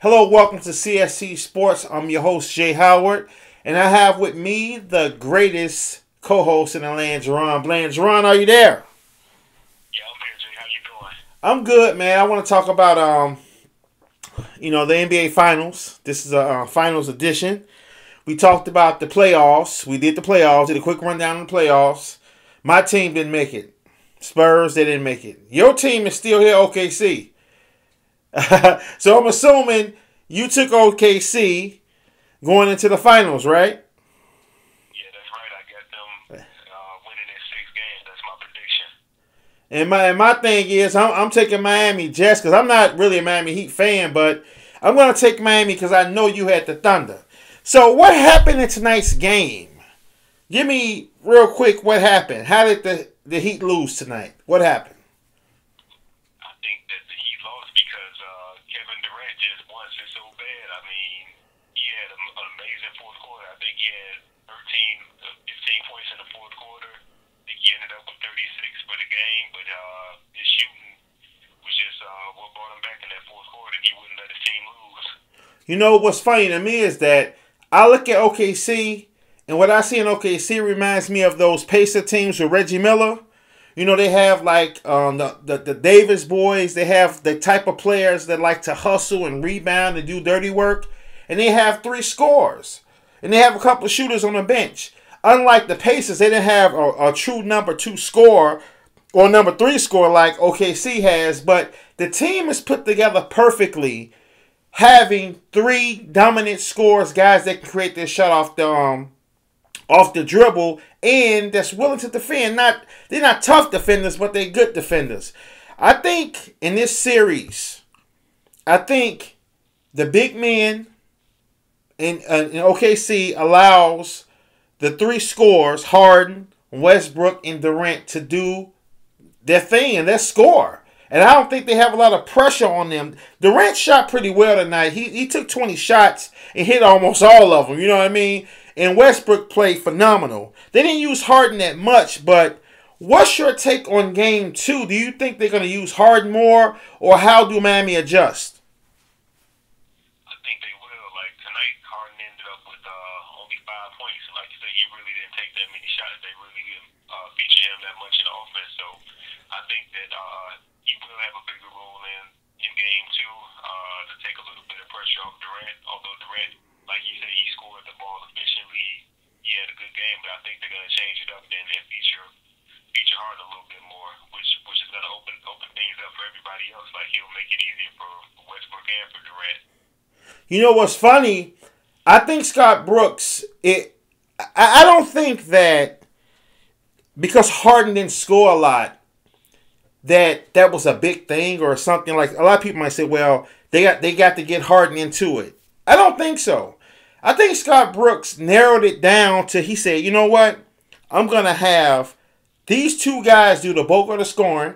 Hello, welcome to CSC Sports. I'm your host, Jay Howard, and I have with me the greatest co-host in the land, Jerron Bland. Jerron, are you there? Yeah, I'm here, Jay. How you doing? I'm good, man. I want to talk about the NBA Finals. This is a Finals edition. We talked about the playoffs. We did the playoffs. Did a quick rundown of the playoffs. My team didn't make it. Spurs, they didn't make it. Your team is still here, OKC. So I'm assuming you took OKC going into the finals, right? Yeah, that's right. I got them winning in 6 games. That's my prediction. And my thing is, I'm taking Miami just because I'm not really a Miami Heat fan, but I'm going to take Miami because I know you had the Thunder. So what happened in tonight's game? Give me real quick what happened. How did the Heat lose tonight? What happened? I think that he lost because Kevin Durant just wants it so bad. I mean, he had an amazing fourth quarter. I think he had 15 points in the fourth quarter. I think he ended up with 36 for the game, but his shooting was just what brought him back in that fourth quarter. He wouldn't let his team lose. You know what's funny to me is that I look at OKC, and what I see in OKC reminds me of those Pacer teams with Reggie Miller. You know, they have like the Davis boys. They have the type of players that like to hustle and rebound and do dirty work. And they have three scorers. And they have a couple of shooters on the bench. Unlike the Pacers, they didn't have a true number two scorer or number three scorer like OKC has. But the team is put together perfectly, having three dominant scorers, guys that can create their shot off the dribble and that's willing to defend. They're not tough defenders, but they're good defenders. I think in this series, I think the big men in OKC allows the three scorers, Harden, Westbrook, and Durant, to do their thing and their score. And I don't think they have a lot of pressure on them. Durant shot pretty well tonight. He took 20 shots and hit almost all of them. You know what I mean? And Westbrook played phenomenal. They didn't use Harden that much, but what's your take on game two? Do you think they're going to use Harden more, or how do Miami adjust? I think they will. Like tonight, Harden ended up with only 5 points. Like you said, he really didn't take that many shots. They really didn't feature him that much in the offense. So I think that he will have a bigger role in game two to take a little bit of pressure off Durant. Although Durant, like you said, he scored the ball efficiently. He had a good game, but I think they're going to change it up and feature Harden a little bit more, which is going to open things up for everybody else. Like he'll make it easier for Westbrook and for Durant. You know what's funny? I think Scott Brooks. I don't think that because Harden didn't score a lot, that was a big thing or something. Like a lot of people might say, well, they got to get Harden into it. I don't think so. I think Scott Brooks narrowed it down to, he said, you know what? I'm going to have these two guys do the bulk of the scoring.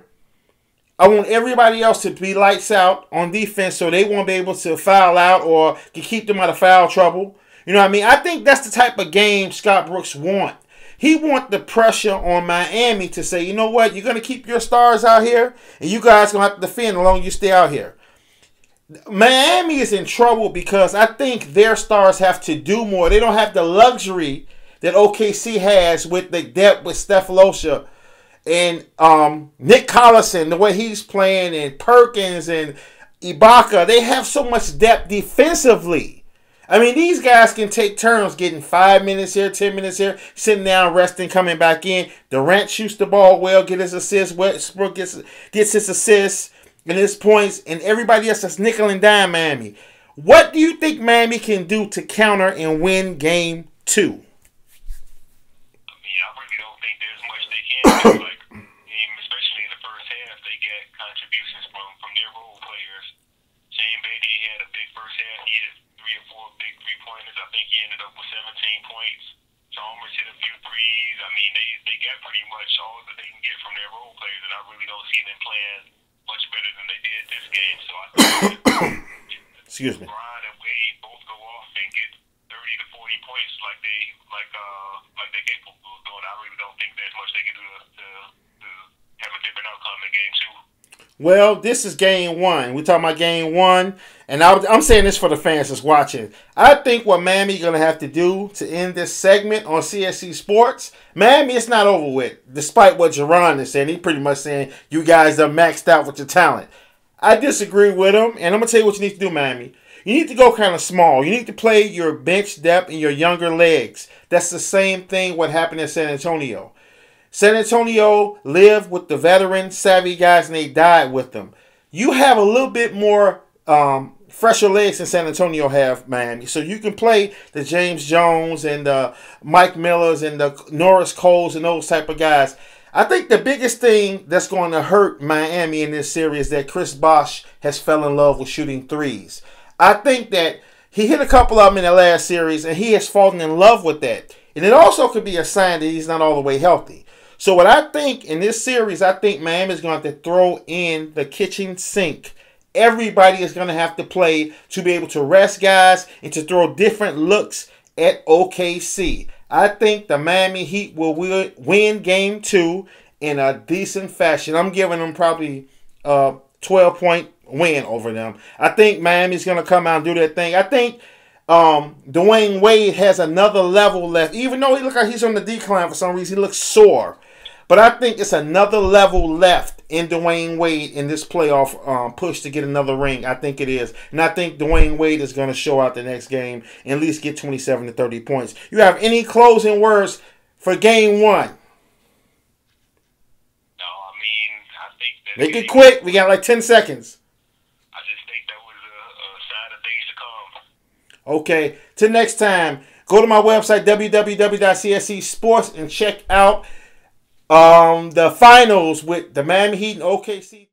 I want everybody else to be lights out on defense so they won't be able to foul out or can keep them out of foul trouble. You know what I mean? I think that's the type of game Scott Brooks want. He want the pressure on Miami to say, you know what? You're going to keep your stars out here, and you guys going to have to defend as long as you stay out here. Miami is in trouble because I think their stars have to do more. They don't have the luxury that OKC has with the depth with Steph Losha and Nick Collison, the way he's playing, and Perkins and Ibaka. They have so much depth defensively. I mean, these guys can take turns getting 5 minutes here, 10 minutes here, sitting down, resting, coming back in. Durant shoots the ball well, get his assist. Westbrook gets his assists and his points, and everybody else is nickel and dime Miami. What do you think Miami can do to counter and win game two? I mean, I really don't think there's much they can do. Like, especially in the first half, they get contributions from their role players. Shane Beatty had a big first half. He had 3 or 4 big 3-pointers. I think he ended up with 17 points. Chalmers hit a few threes. I mean, they got pretty much all that they can get from their role players, and I really don't see them playing much better than they did this game. So I think Excuse me. Brian and Wade both go off and get 30 to 40 points like they capable of doing. I really don't think there's much they can do to have a different outcome in game two. Well, this is game one. We're talking about game one. And I'm saying this for the fans that's watching. I think what Miami going to have to do to end this segment on CSC Sports, Miami, it's not over with. Despite what Jerron is saying, he's pretty much saying you guys are maxed out with your talent. I disagree with him, and I'm going to tell you what you need to do, Miami. You need to go kind of small. You need to play your bench depth and your younger legs. That's the same thing what happened in San Antonio. San Antonio lived with the veteran savvy guys and they died with them. You have a little bit more fresher legs than San Antonio have, Miami. So you can play the James Jones and the Mike Millers and the Norris Coles and those type of guys. I think the biggest thing that's going to hurt Miami in this series is that Chris Bosh has fell in love with shooting threes. I think that he hit a couple of them in the last series and he has fallen in love with that. And it also could be a sign that he's not all the way healthy. So what I think in this series, I think Miami's going to have to throw in the kitchen sink. Everybody is going to have to play to be able to rest guys and to throw different looks at OKC. I think the Miami Heat will win game two in a decent fashion. I'm giving them probably a 12-point win over them. I think Miami's going to come out and do their thing. I think Dwayne Wade has another level left. Even though he looks like he's on the decline for some reason, he looks sore. But I think it's another level left in Dwayne Wade in this playoff push to get another ring. I think it is. And I think Dwayne Wade is going to show out the next game and at least get 27 to 30 points. You have any closing words for game one? No, I mean, I think that... Make it quick. We got like 10 seconds. I just think that was a sign of things to come. Okay. Till next time, go to my website, www.cscsports, and check out the finals with the Miami Heat and OKC.